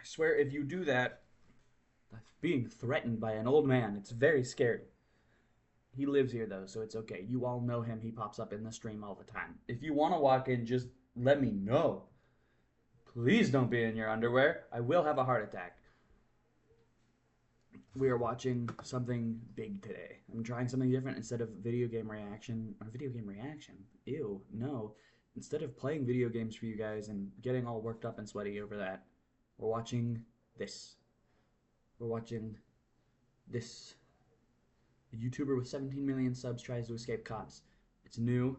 I swear, if you do that, being threatened by an old man, it's very scary. He lives here though, so it's okay. You all know him. He pops up in the stream all the time. If you want to walk in, just let me know. Please don't be in your underwear. I will have a heart attack. We are watching something big today. I'm trying something different instead of video game reaction. Or video game reaction? Ew, no. Instead of playing video games for you guys and getting all worked up and sweaty over that, we're watching this. We're watching this. A YouTuber with 17 million subs tries to escape cops. It's new.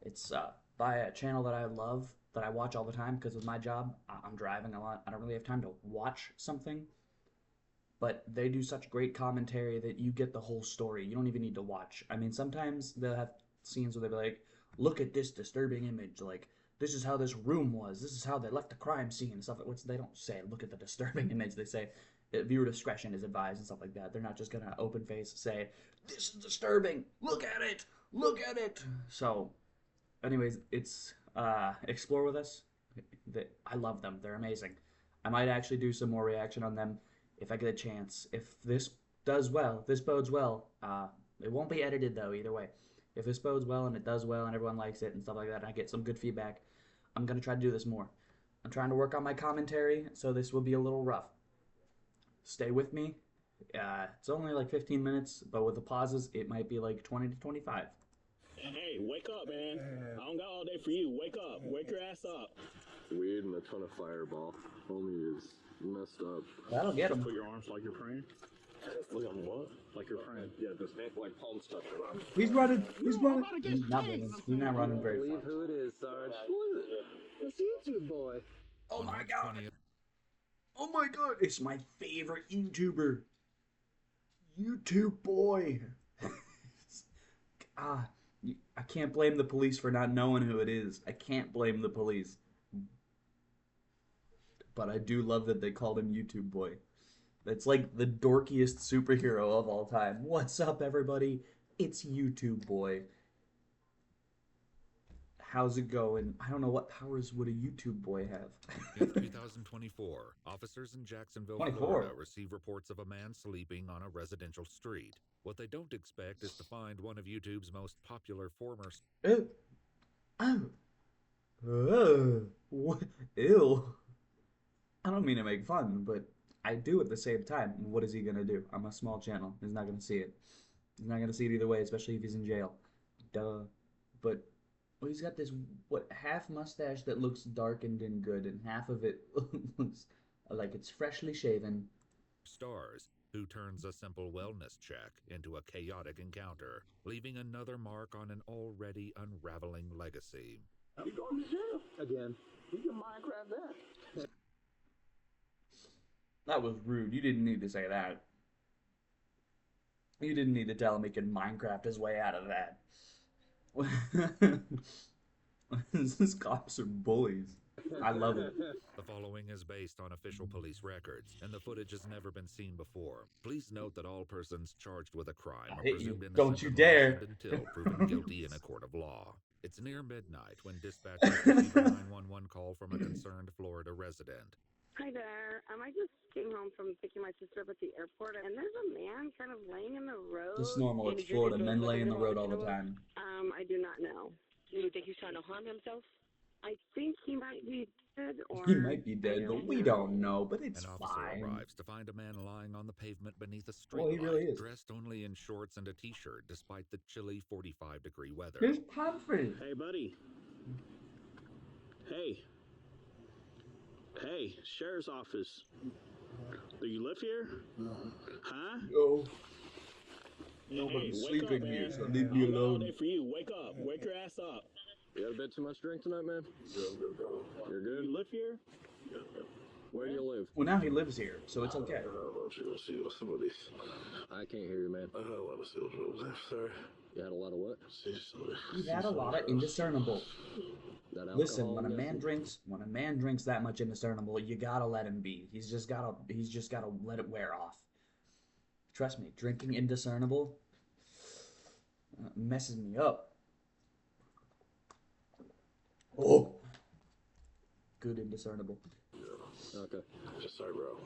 It's by a channel that I love, that I watch all the time because of my job. I'm driving a lot. I don't really have time to watch something. But they do such great commentary that you get the whole story. You don't even need to watch. I mean, sometimes they'll have scenes where they'll be like, look at this disturbing image. Like, this is how this room was. This is how they left the crime scene and stuff. Which they don't say, look at the disturbing image. They say, viewer discretion is advised and stuff like that. They're not just going to open face say, this is disturbing. Look at it. Look at it. So, anyways, it's explore with us. I love them. They're amazing. I might actually do some more reaction on them if I get a chance. If this does well, this bodes well. It won't be edited though, either way. If this bodes well and it does well and everyone likes it and stuff like that, and I get some good feedback, I'm gonna try to do this more. I'm trying to work on my commentary, so this will be a little rough. Stay with me. It's only like 15 minutes, but with the pauses, it might be like 20 to 25. Hey, wake up, man. I don't got all day for you. Wake up. Wake your ass up. Weed and a ton of fireball. Homie is messed up. That'll get him. Put your arms like you're praying. Look at what? Like you're praying. Yeah, this man like palm stuff. He's running. He's running. He's not running. He's not running very far. Believe who it is, Sarge. It's YouTube boy. Oh my god. Oh my god. It's my favorite YouTuber. YouTube boy. I can't blame the police for not knowing who it is. I can't blame the police. But I do love that they called him YouTube boy. That's like the dorkiest superhero of all time. What's up, everybody? It's YouTube boy. How's it going? I don't know, what powers would a YouTube boy have? In 2024, officers in Jacksonville, 24. Florida receive reports of a man sleeping on a residential street. What they don't expect is to find one of YouTube's most popular former... What? Ew. I don't mean to make fun, but I do at the same time. What is he gonna do? I'm a small channel. He's not gonna see it. He's not gonna see it either way, especially if he's in jail. Duh. But well, he's got this half mustache that looks darkened and good, and half of it looks like it's freshly shaven. Stars, who turns a simple wellness check into a chaotic encounter, leaving another mark on an already unraveling legacy. You going to jail again? You can Minecraft that. That was rude. You didn't need to say that. You didn't need to tell him he could Minecraft his way out of that. These cops are bullies. I love it. The following is based on official police records, and the footage has never been seen before. Please note that all persons charged with a crime are presumed innocent. Don't you dare. Until proven guilty in a court of law. It's near midnight when dispatchers receive a 911 call from a concerned Florida resident. Hi there. I just came home from picking my sister up at the airport, and there's a man kind of laying in the road. It's normal. It's Florida. Men lay in the road all the time. I do not know. Do you think he's trying to harm himself? I think he might be dead, or... He might be dead, but we don't know, but it's An officer fine. arrives to find a man lying on the pavement beneath a street Well, he really is. dressed only in shorts and a t-shirt despite the chilly 45-degree weather. Here's Pomfrey. Hey, buddy. Hey. Hey, sheriff's office. Do you live here? Huh? No. Hey, Nobody's wake sleeping up, here, man. so leave me I don't got all alone. day for you. Wake up. Wake your ass up. You had a bit too much drink tonight, man? You're good? You live here? Where do you live? Well, now he lives here, so it's okay. I can't hear you, man. I had a lot of sales roles. Sorry. You had a lot of what? He's had a lot of indiscernible. That alcohol, Listen, when a I'm man guessing? drinks that much indiscernible, you gotta let him be. He's just gotta let it wear off. Trust me, drinking indiscernible messes me up. Oh, good indiscernible. Okay. Just sorry, bro.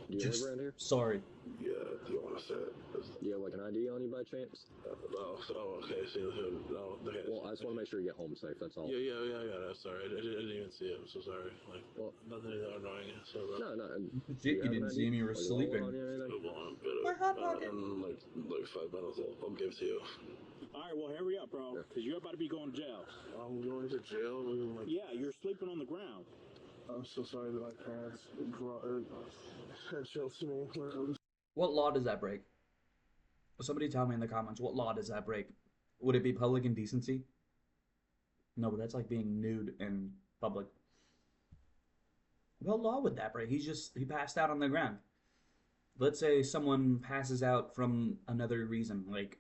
Do you live around here? Sorry. Yeah, do you want to say it? Do you have like an ID on you by chance? Okay. See, no, okay. Well, I just want to make sure you get home safe. That's all. Yeah. That's sorry. I didn't even see it. I'm so sorry. Like, Well, nothing annoying. Sorry, bro. no. You didn't see me. You were sleeping. My hot pocket. Like 5 minutes. I'll give it to you. All right, well, hurry up, bro, because you're about to be going to jail. I'm going to jail. Yeah, you're sleeping on the ground. I'm so sorry that my parents had jail to me. What law does that break? Somebody tell me in the comments, what law does that break? Would it be public indecency? No, but that's like being nude in public. What law would that break? He passed out on the ground. Let's say someone passes out from another reason, like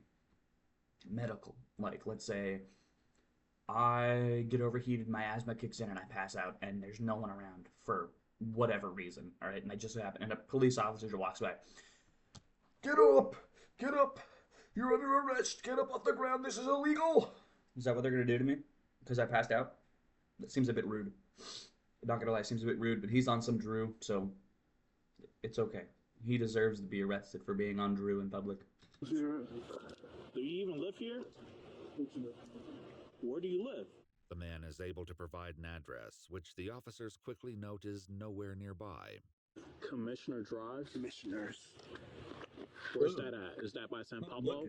medical. Like, let's say I get overheated, my asthma kicks in, and I pass out, and there's no one around for whatever reason, all right? And I just happen, and a police officer walks by. Get up! Get up! You're under arrest! Get up off the ground! This is illegal! Is that what they're gonna do to me? Because I passed out? That seems a bit rude. Not gonna lie, seems a bit rude, but he's on some Drew, so it's okay. He deserves to be arrested for being on Drew in public. Do you even live here? Where do you live? The man is able to provide an address, which the officers quickly note is nowhere nearby. Commissioner Drive? Commissioners. Where's that at? Is that by San Pablo?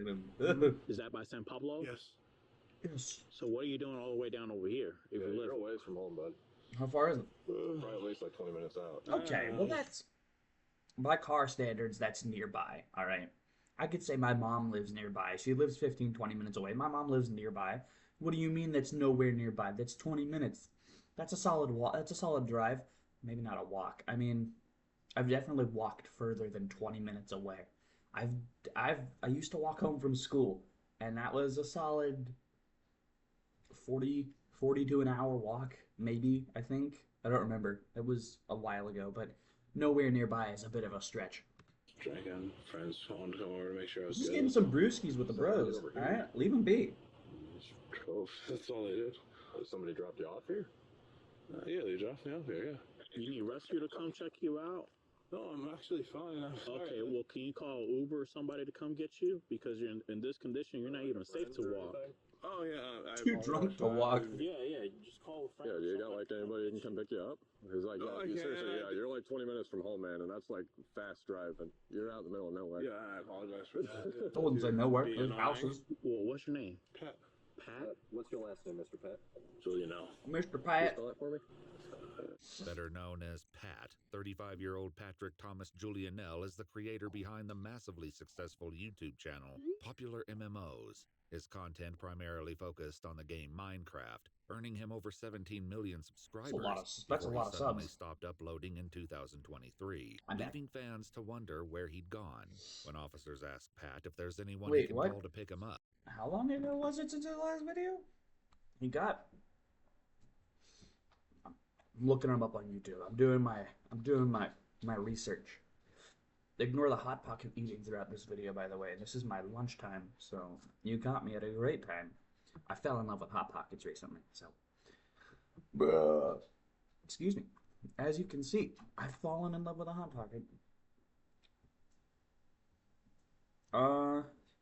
Is that by San Pablo? Yes. Yes. So what are you doing all the way down over here? If you live? You're a ways from home, bud. How far is it? Probably at least like 20 minutes out. Okay, well that's... By car standards, that's nearby, all right? I could say my mom lives nearby. She lives 15, 20 minutes away. My mom lives nearby. What do you mean that's nowhere nearby? That's 20 minutes. That's a solid walk. That's a solid drive. Maybe not a walk. I mean, I've definitely walked further than 20 minutes away. I used to walk home from school, and that was a solid 40 to an hour walk, maybe, I think. I don't remember. It was a while ago, but nowhere nearby is a bit of a stretch. Drinking, friends wanted to come over to make sure I was Just good. getting some brewskis with the bros, alright? Leave them be. That's all they did. Somebody dropped you off here? Yeah, they dropped me off here, yeah. You need rescue to come check you out? No, I'm actually fine. I'm sorry. Okay, well, can you call Uber or somebody to come get you? Because you're in this condition, you're not even safe to walk. Oh, yeah. Too drunk to walk. Yeah, just call a friend. Yeah, do you got like anybody who can come pick you up? Because like, No, I you can't. seriously, yeah, you're like 20 minutes from home, man, and that's like fast driving. You're out in the middle of nowhere. Yeah, I apologize for that. I wouldn't say nowhere. Being There's nice. houses. Well, what's your name? Pat. Pat? What's your last name, Mr. Pat? Juliano. Mr. Can you Pyatt. spell that for me? Better known as Pat, 35-year-old Patrick Thomas Julianelle is the creator behind the massively successful YouTube channel, Popular MMOs. His content primarily focused on the game Minecraft, earning him over 17 million subscribers. That's a before lot he of suddenly subs. stopped uploading in 2023, I bet. leaving fans to wonder where he'd gone. When officers asked Pat if there's anyone Wait, he can what? call to pick him up, How long ago was it since the last video? He got... I'm looking him up on YouTube. I'm doing my research. Ignore the Hot Pocket eating throughout this video, by the way. This is my lunchtime, so you got me at a great time. I fell in love with Hot Pockets recently, so... Excuse me. As you can see, I've fallen in love with a Hot Pocket.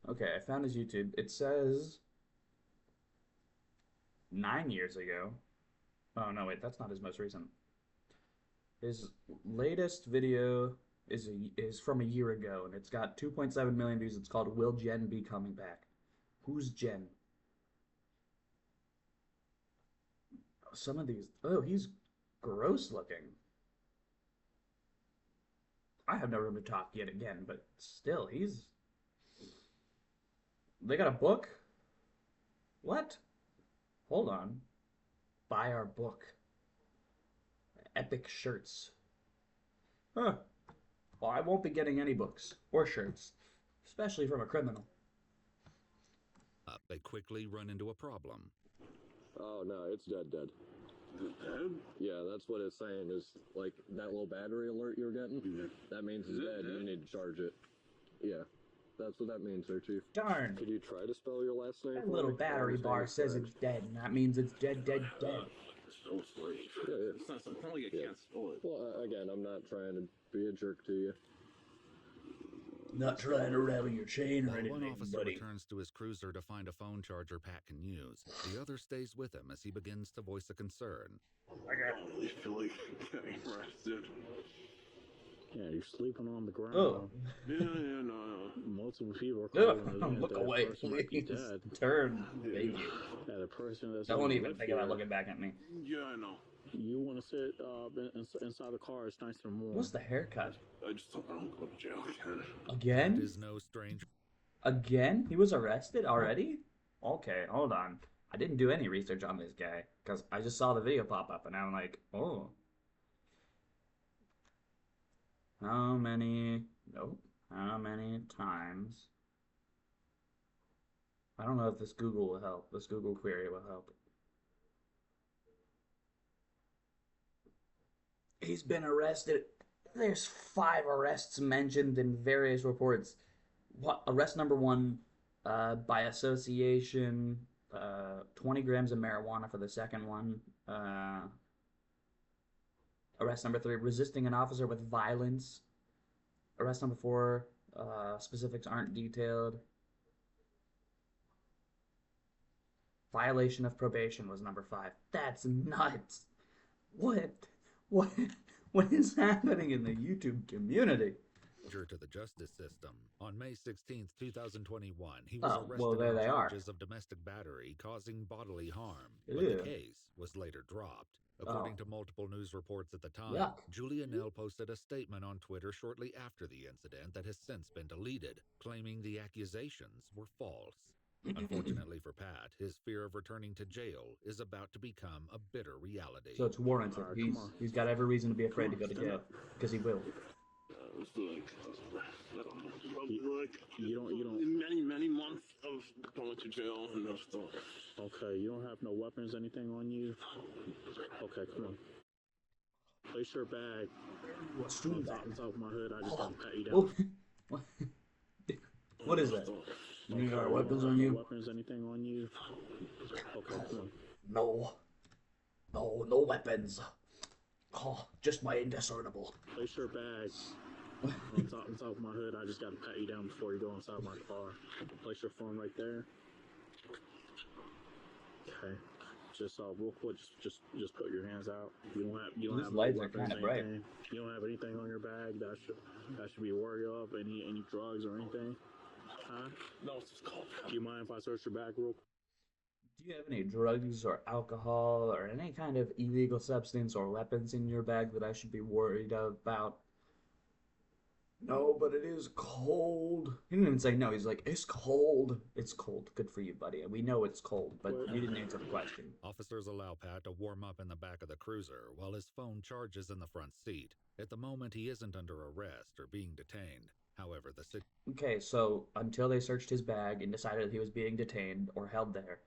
Okay, I found his YouTube. It says... 9 years ago. Oh, no, wait, that's not his most recent. His latest video is from a year ago, and it's got 2.7 million views. It's called Will Jen Be Coming Back? Who's Jen? Some of these... Oh, he's gross looking. I have no room to talk yet again, but still, he's... They got a book? What? Hold on. Buy our book. Epic shirts. Huh. Well, I won't be getting any books or shirts, especially from a criminal. they quickly run into a problem. Oh no, it's dead. Dead? Yeah, that's what it's saying. Is like that little battery alert you're getting. Yeah. That means Is it's it dead. dead? You need to charge it. Yeah, that's what that means, there, Chief. Darn. Could you try to spell your last name? That for little me? battery Last bar name is says correct. it's dead, and that means it's dead. still slave. Yeah. It's not like I can't spell it. Well, again, I'm not trying to be a jerk to you. Not trying to rattle your chain or While one anything, officer buddy. returns to his cruiser to find a phone charger Pat can use, the other stays with him as he begins to voice a concern. I really feel like getting arrested. Yeah, you're sleeping on the ground. Oh. Yeah, no. Multiple people are calling Look away, please. Turn. Thank you. Yeah, the person that's Don't even think about looking back at me. Yeah, I know. You want to sit inside the car? It's nice and warm. What's the haircut? I just don't want to go to jail again. Again? Pat is no stranger. Again? He was arrested already? Okay, hold on. I didn't do any research on this guy because I just saw the video pop up and I'm like, oh. How many times? I don't know if this Google will help. This Google query will help. He's been arrested. There's 5 arrests mentioned in various reports. What arrest number 1, by association, 20 grams of marijuana for the second one. Arrest number 3, resisting an officer with violence. Arrest number 4, specifics aren't detailed. Violation of probation was number 5. That's nuts. What is happening in the YouTube community? To the justice system. On May 16th, 2021, he was arrested well, there on they charges are. of domestic battery causing bodily harm, but Ew. the case was later dropped. According to multiple news reports at the time, Yuck. Julia Nell posted a statement on Twitter shortly after the incident that has since been deleted, claiming the accusations were false. Unfortunately for Pat, his fear of returning to jail is about to become a bitter reality. So it's warranted. He's got every reason to be afraid to go to jail because he will. It's like, I don't know, probably like you don't many months of going to jail and stuff. Okay, you don't have no weapons, anything on you? Okay, come on. Place your bag. What's doing that? On top of my hood, I just gotta pat you down. What is that? You got weapons on No you? weapons, anything on you? Okay, come on. No weapons. Oh, just my indiscernible. Place your bag. on top of my hood, I just gotta pat you down before you go inside my car. Place your phone right there. Okay. Just real quick, just put your hands out. You don't have These no lights are weapons, kinda bright. anything. You don't have anything on your bag that should be worried of. Any drugs or anything? Huh? No, it's just called. Do you mind if I search your bag real quick? Do you have any drugs or alcohol or any kind of illegal substance or weapons in your bag that I should be worried about? No, but it is cold. He didn't even say no. He's like, it's cold. It's cold. Good for you, buddy. We know it's cold, but you didn't answer the question. Officers allow Pat to warm up in the back of the cruiser while his phone charges in the front seat. At the moment, he isn't under arrest or being detained. However, Okay, so until they searched his bag and decided that he was being detained or held there,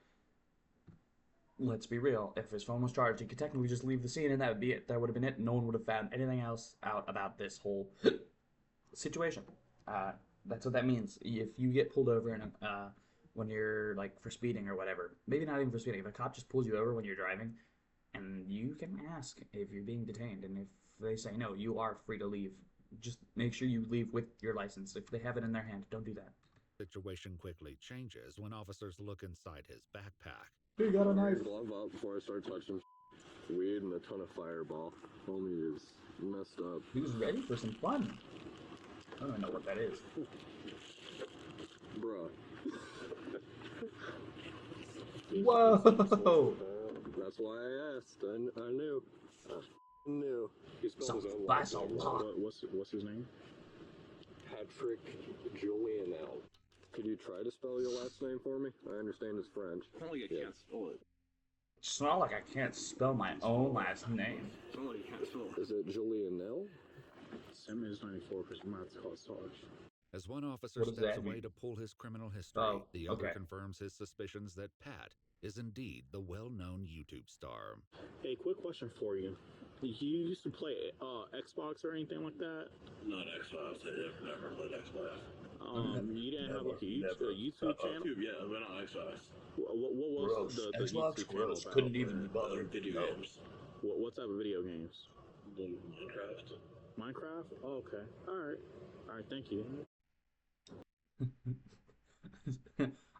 let's be real. If his phone was charged, he could technically just leave the scene and that would be it. That would have been it. No one would have found anything else out about this whole situation. That's what that means. If you get pulled over and when you're like for speeding or whatever, maybe not even for speeding, if a cop just pulls you over when you're driving, and you can ask if you're being detained, and if they say no, you are free to leave. Just make sure you leave with your license. If they have it in their hand, don't do that. Situation quickly changes when officers look inside his backpack. He got a knife. Glove up before I start touching weed and a ton of Fireball. Homie is messed up. He was ready for some fun. I don't even know what that is. Bruh. Whoa! That's why I asked. I knew. I knew. He spelled his own That's last a name. lot. What's his name? Patrick Julianel. Could you try to spell your last name for me? I understand it's French. It's not like I can't spell it. It's not like I can't spell my own last name. It's not like I can't spell it. Is it Julianel? Send me his 94 because you might have to call Sarge. As one officer What does steps that away mean? to pull his criminal history, Oh, the other okay. confirms his suspicions that Pat is indeed the well-known YouTube star. Hey, quick question for you. You used to play Xbox or anything like that? Not Xbox. I never played Xbox. You didn't have like a YouTube channel? Yeah, but not Xbox. What was the Xbox YouTube gross. channel Couldn't even be Other bothered. video No. games. What type of video games? Minecraft. Minecraft? Oh, okay. All right. Thank you.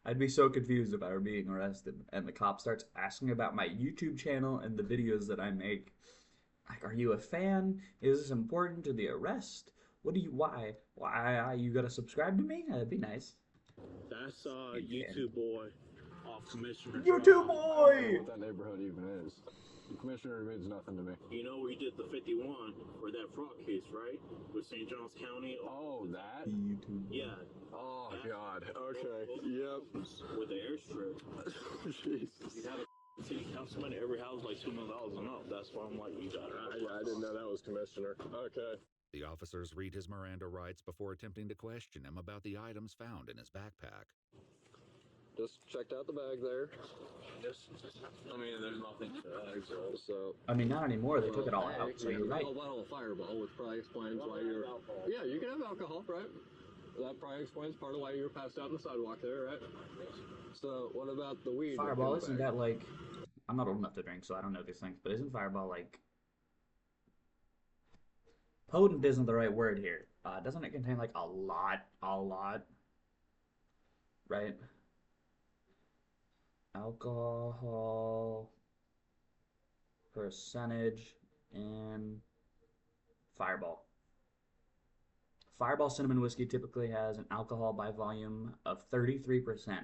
I'd be so confused if I were being arrested and the cop starts asking about my YouTube channel and the videos that I make. Like, are you a fan? Is this important to the arrest? What do you, why you gotta subscribe to me? That'd be nice. That's YouTube boy off Commissioner YouTube Drive. boy! I don't know what that neighborhood even is. The commissioner means nothing to me. You know we did the 51 for that fraud case, right? With St. Johns County. Oh, that? YouTube. Yeah. Oh, God. Okay. Yep. With the airstrip. Jesus. You had a city councilman at every house like $2 million and up. That's why I'm like, you got it. I didn't know that was commissioner. Okay. The officers read his Miranda rights before attempting to question him about the items found in his backpack. Just checked out the bag there. I mean, there's nothing to that. So. I mean, not anymore. They took it all out, so you're right. A bottle of Fireball, which probably explains why you're. Yeah, you can have alcohol, right? That probably explains part of why you were passed out on the sidewalk there, right? So, what about the weed? Fireball, isn't that like... I'm not old enough to drink, so I don't know these things, but isn't Fireball like... Potent isn't the right word here. Doesn't it contain like a lot? Right? Alcohol percentage in Fireball. Fireball cinnamon whiskey typically has an alcohol by volume of 33%.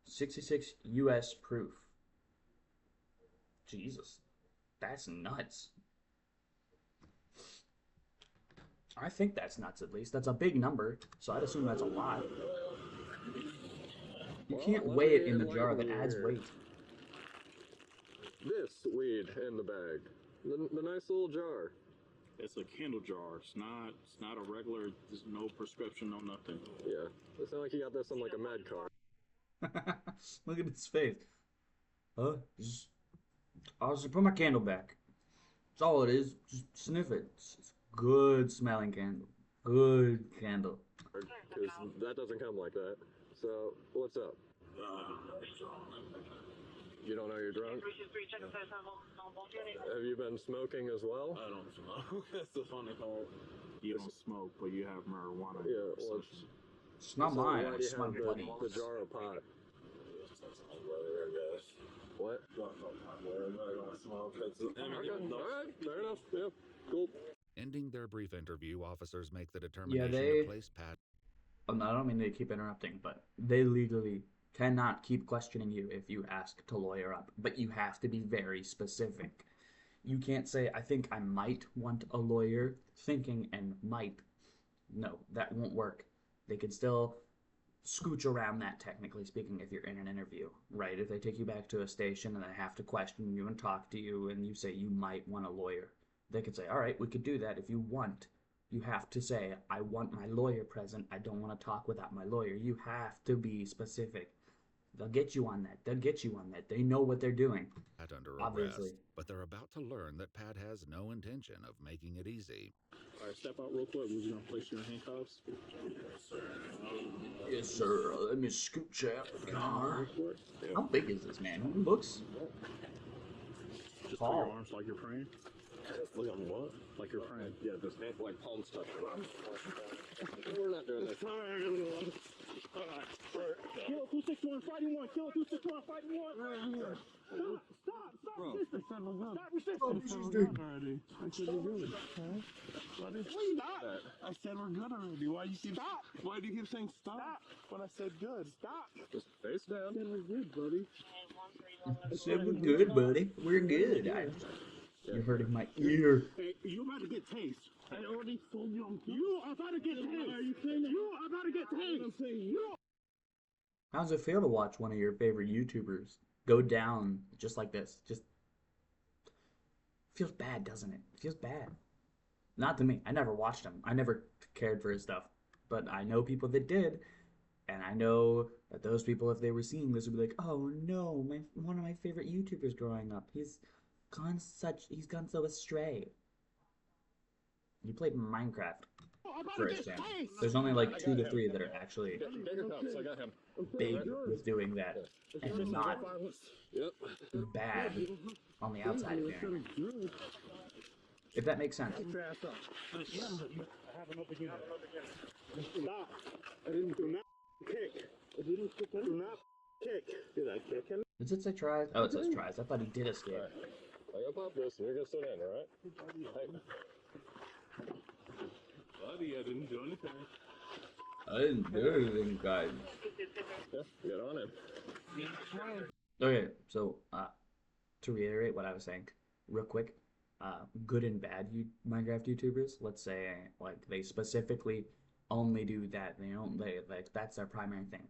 66 US proof. Jesus. That's nuts. I think that's nuts, at least. That's a big number, so I'd assume that's a lot. You can't weigh it in the jar. That adds weight. This weed in the bag. The nice little jar. It's a candle jar. It's not a regular. There's no prescription, no nothing. Yeah. It sounds like you got this on like a med card. Look at his face. Huh? I'll just put my candle back. That's all it is. Just sniff it. It's good smelling candle. Good candle. Because that doesn't come like that. So, what's up? You don't know you're drunk? Have you been smoking as well? I don't smoke. That's the funny part. You don't smoke, but you have marijuana. Yeah, well, It's not so mine. why do It's you my have buddy's. the jar of pot? What? Alright, fair enough. Yeah, cool. Ending their brief interview, officers make the determination they- to place Pat. I don't mean to keep interrupting, but they legally cannot keep questioning you if you ask to lawyer up. But you have to be very specific. You can't say, I think I might want a lawyer, thinking and might. No, that won't work. They can still scooch around that, technically speaking, if you're in an interview, right? If they take you back to a station and they have to question you and talk to you and you say you might want a lawyer, they could say, all right, we could do that if you want. You have to say, I want my lawyer present. I don't want to talk without my lawyer. You have to be specific. They'll get you on that. They'll get you on that. They know what they're doing. Pat under Obviously. arrest, but they're about to learn that Pat has no intention of making it easy. All right, step out real quick. We're just gonna place you in handcuffs. Yes, sir. Let me scooch out the car. How big is this man? He looks Just put tall. your arms like you're praying. Look on what? Like you're praying. Yeah, just like palm stuff. We're not doing this. Kill 261, fighting one. Kill 261, fighting one. Stop, resisting. Stop resisting. Already. I said we're good. Stop. I said we're good already. Why you keep stop? Why do you keep saying stop? When I said good, stop. Just face down. I said we're good, buddy. I said we're good, buddy. We're good. You're hurting my ear. Hey, you about to get tased. I already told you. You are about to get tased. Are you saying that? You are about to get tased. I'm saying you. How does it feel to watch one of your favorite YouTubers go down just like this? Just feels bad, doesn't it? It feels bad. Not to me. I never watched him. I never cared for his stuff. But I know people that did. And I know that those people, if they were seeing this, would be like, oh no, one of my favorite YouTubers growing up. He's gone so astray. You played Minecraft. for his channel. There's only like 2 to 3 that are actually Bigger cups. I got him. big with doing that and not Yep. bad on the outside of doing it. If that makes sense. I have an open unit. Stop. I didn't do not kick. I didn't kick. Do not kick. Did I kick him? Does it say tries? Oh, it says tries. I thought he did escape. I gotta pop this. You're gonna sit in, alright? Hey. Buddy, I didn't do anything. I didn't do anything, guys. Yeah, get on him. Okay, so to reiterate what I was saying, real quick, good and bad Minecraft YouTubers. Let's say like they specifically only do that. They don't. They like that's their primary thing.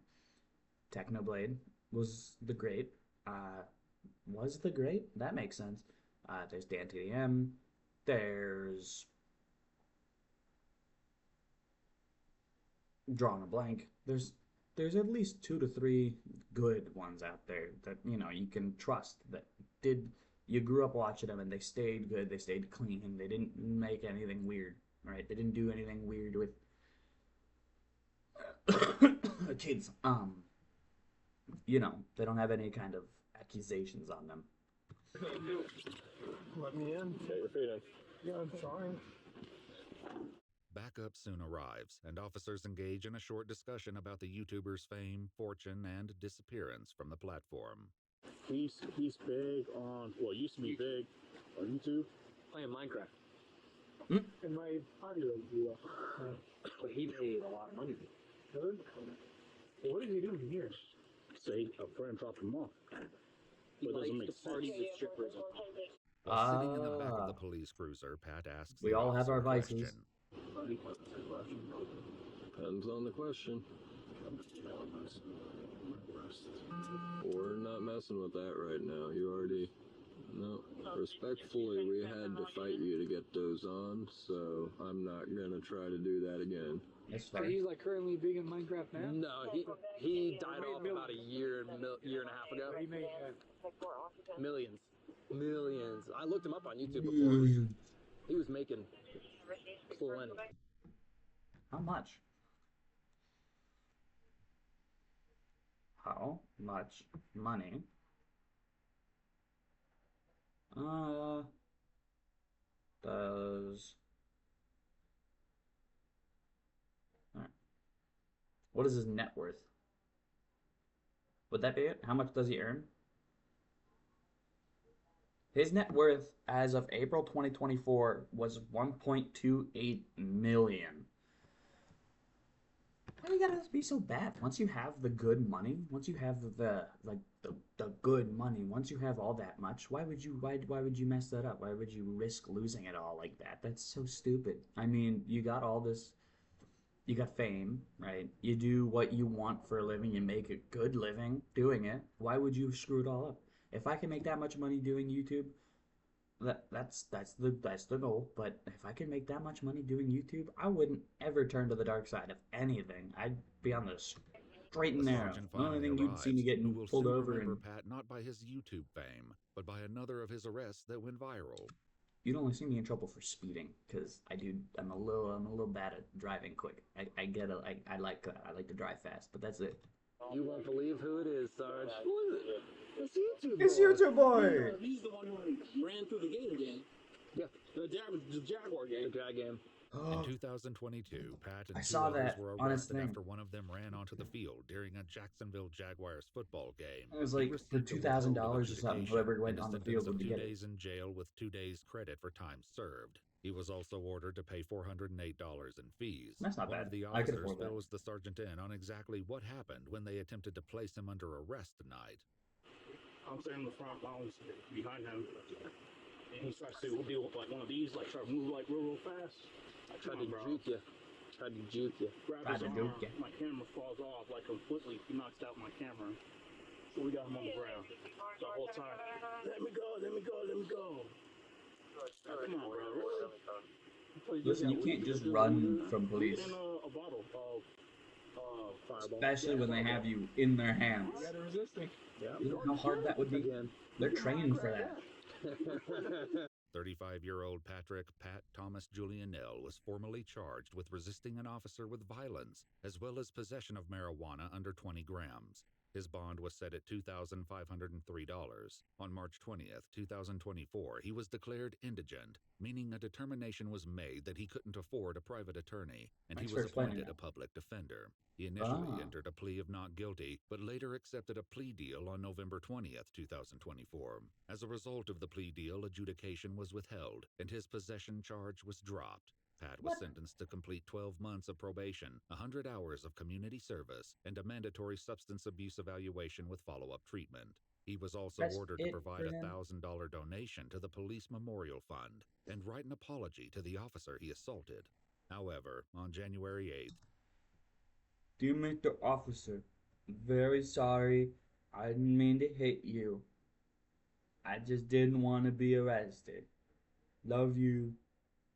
Technoblade was the great. Was the great? That makes sense. There's Dan TDM. There's drawing a blank. There's at least 2 to 3 good ones out there that you can trust that you grew up watching them and they stayed good, they stayed clean, they didn't make anything weird, right? They didn't do anything weird with kids. They don't have any kind of accusations on them. Let me in. Get your feet in. Yeah, I'm trying. Backup soon arrives, and officers engage in a short discussion about the YouTuber's fame, fortune, and disappearance from the platform. He's big on, well, used to be big on YouTube. Playing Minecraft. And my audio blew up. But he made a lot of money. Good. So what is he doing here? Say a friend dropped him off. He But it doesn't likes make to party sense. with strippers. While sitting in the back of the police cruiser, Pat asks We the all have officer our a vices. question. Depends on the question. We're not messing with that right now. You already... No. Respectfully, we had to fight you to get those on, so I'm not gonna try to do that again. That's So fair. he's like currently big in Minecraft now? No, he died off about a year and a half ago. He made Millions. I looked him up on YouTube before. He was making plenty. How much? How much money? Does... Alright. What is his net worth? Would that be it? How much does he earn? His net worth as of April 2024 was 1.28 million. Why do you gotta be so bad? Once you have the good money, once you have the good money, once you have all that much, why would you mess that up? Why would you risk losing it all like that? That's so stupid. I mean, you got all this, you got fame, right? You do what you want for a living, you make a good living doing it. Why would you screw it all up? If I can make that much money doing YouTube, that's the goal. But if I can make that much money doing YouTube, I wouldn't ever turn to the dark side of anything. I'd be on the straight and The narrow. sergeant The only finally thing you'd see me arrives, getting who will pulled soon over remember and Pat not by his YouTube fame, but by another of his arrests that went viral. you'd only see me in trouble for speeding because I'm a little bad at driving quick. I like to drive fast, but that's it. You won't believe who it is, Sarge. Who is it? It's YouTube boy. He's the one who ran through the gate again. Yeah. The Jaguar game. The Jag game. In 2022, Pat and I two saw others that were on his arrested thing. after one of them ran onto the field during a Jacksonville Jaguars football game. It was He like for received a $2,000 withhold or of something. adjudication Whoever went and on the a field sentence would of get 2 it. days in jail with 2 days credit for time served. He was also ordered to pay $408 in fees. That's not One bad. of the I could officers afford that. fills the sergeant in on exactly what happened when they attempted to place him under arrest tonight. I'm standing in the front, I was behind him. And he starts to deal with like one of these, like try to move like real fast. I Tried to juke you. Grab his arm, my camera falls off like completely. He knocks out my camera. So we got him on the ground the whole time. Let me go. Come on, bro. Listen, you can't just run from police, In a bottle of Fireball. especially when they have you in their hands. You gotta resist me. You know how hard that would be? Again. They're trained for that. 35-year-old Patrick Pat Thomas Julianell was formally charged with resisting an officer with violence, as well as possession of marijuana under 20 grams. His bond was set at $2,503. On March 20th, 2024, he was declared indigent, meaning a determination was made that he couldn't afford a private attorney, and Thanks he for was explaining appointed that. a public defender. He initially Ah, entered a plea of not guilty, but later accepted a plea deal on November 20th, 2024. As a result of the plea deal, adjudication was withheld, and his possession charge was dropped. Pat was what? sentenced to complete 12 months of probation, 100 hours of community service, and a mandatory substance abuse evaluation with follow-up treatment. He was also That's ordered to it provide for a him? $1,000 donation to the Police Memorial Fund and write an apology to the officer he assaulted. However, on January 8th, Dear Mr. Officer, very sorry. I didn't mean to hit you. I just didn't want to be arrested. Love you.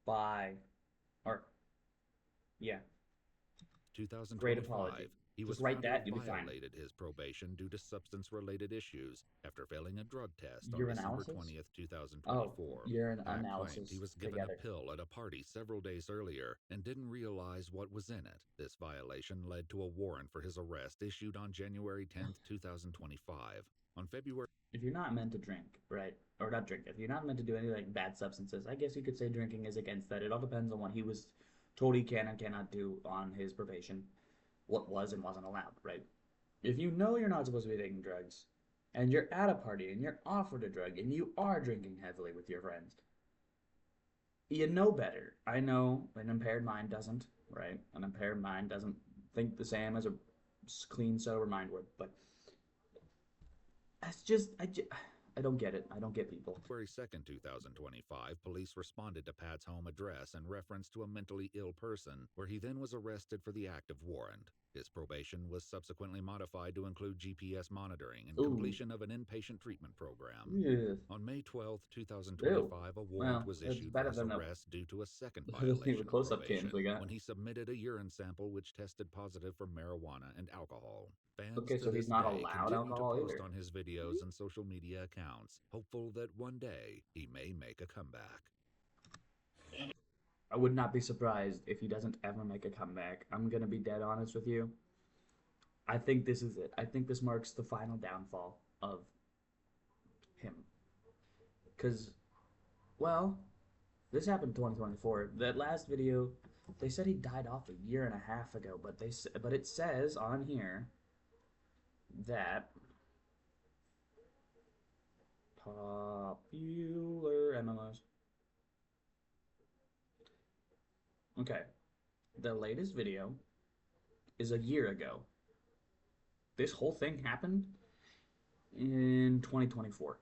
Bye. Or, yeah, great 2025, apology. he was Just write found to have that, you'll be fine. violated his probation due to substance-related issues after failing a drug test on December Urinalysis? 20th, Oh, 2024. urine Pat claimed he analysis was given together. a pill at a party several days earlier and didn't realize what was in it. This violation led to a warrant for his arrest issued on January 10th, 2025. On February If you're not meant to drink, right? Or not drink, if you're not meant to do any like bad substances, I guess you could say drinking is against that. It all depends on what he was told he can and cannot do on his probation, what was and wasn't allowed, right? If you know you're not supposed to be taking drugs, and you're at a party and you're offered a drug and you are drinking heavily with your friends, you know better. I know an impaired mind doesn't, right? An impaired mind doesn't think the same as a clean, sober mind would, but that's just, I don't get it. I don't get people. February 2nd, 2025, police responded to Pat's home address in reference to a mentally ill person, where he then was arrested for the active warrant. His probation was subsequently modified to include GPS monitoring and Ooh. completion of an inpatient treatment program. Yeah. On May 12th, Ew. 2025, a warrant Well, was it's issued for better his than arrest due to a second the violation of close-up cams probation we got. when he submitted a urine sample which tested positive for marijuana and alcohol. Fans Okay, to so this he's not day allowed continue to alcohol post either. on his videos and social media accounts, hopeful that one day he may make a comeback. I would not be surprised if he doesn't ever make a comeback. I'm gonna be dead honest with you. I think this is it. I think this marks the final downfall of him. Because, well, this happened in 2024. That last video, they said he died off a year and a half ago, but it says on here that popular MMOs. Okay, the latest video is a year ago. This whole thing happened in 2024.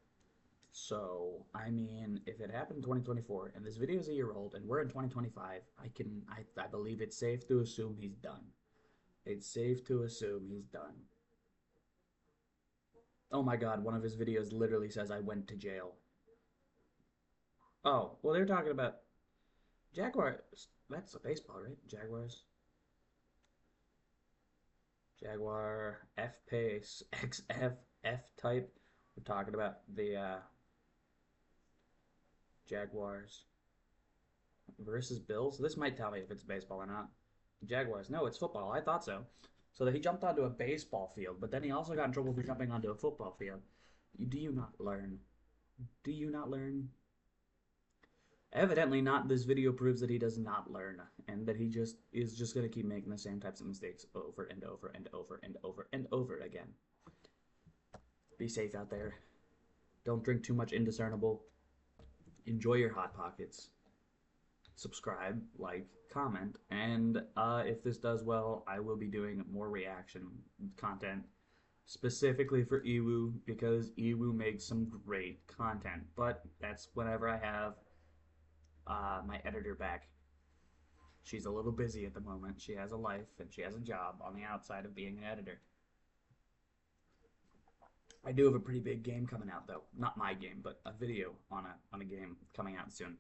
So, I mean, if it happened in 2024 and this video is a year old and we're in 2025, I believe it's safe to assume he's done. It's safe to assume he's done. Oh my god, one of his videos literally says I went to jail. Oh, well, they're talking about Jaguars. That's a baseball, right? Jaguars. Jaguar F pace XF F type. We're talking about the Jaguars versus Bills. This might tell me if it's baseball or not. Jaguars. No, it's football. I thought so. So that he jumped onto a baseball field, but then he also got in trouble for jumping onto a football field. Do you not learn? Do you not learn? Evidently not. This video proves that he does not learn, and that he is just going to keep making the same types of mistakes over and over and over and over and over again. Be safe out there. Don't drink too much indiscernible. Enjoy your Hot Pockets. Subscribe, like, comment, and if this does well, I will be doing more reaction content specifically for Iwu, because Iwu makes some great content, but that's whenever I have my editor back. She's a little busy at the moment. She has a life and she has a job on the outside of being an editor. I do have a pretty big game coming out, though. Not my game, but a video on a game coming out soon.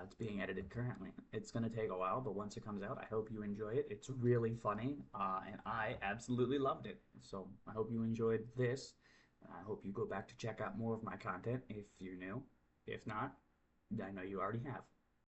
It's being edited currently. It's going to take a while, but once it comes out, I hope you enjoy it. It's really funny, and I absolutely loved it. So I hope you enjoyed this. I hope you go back to check out more of my content if you're new. If not, I know you already have.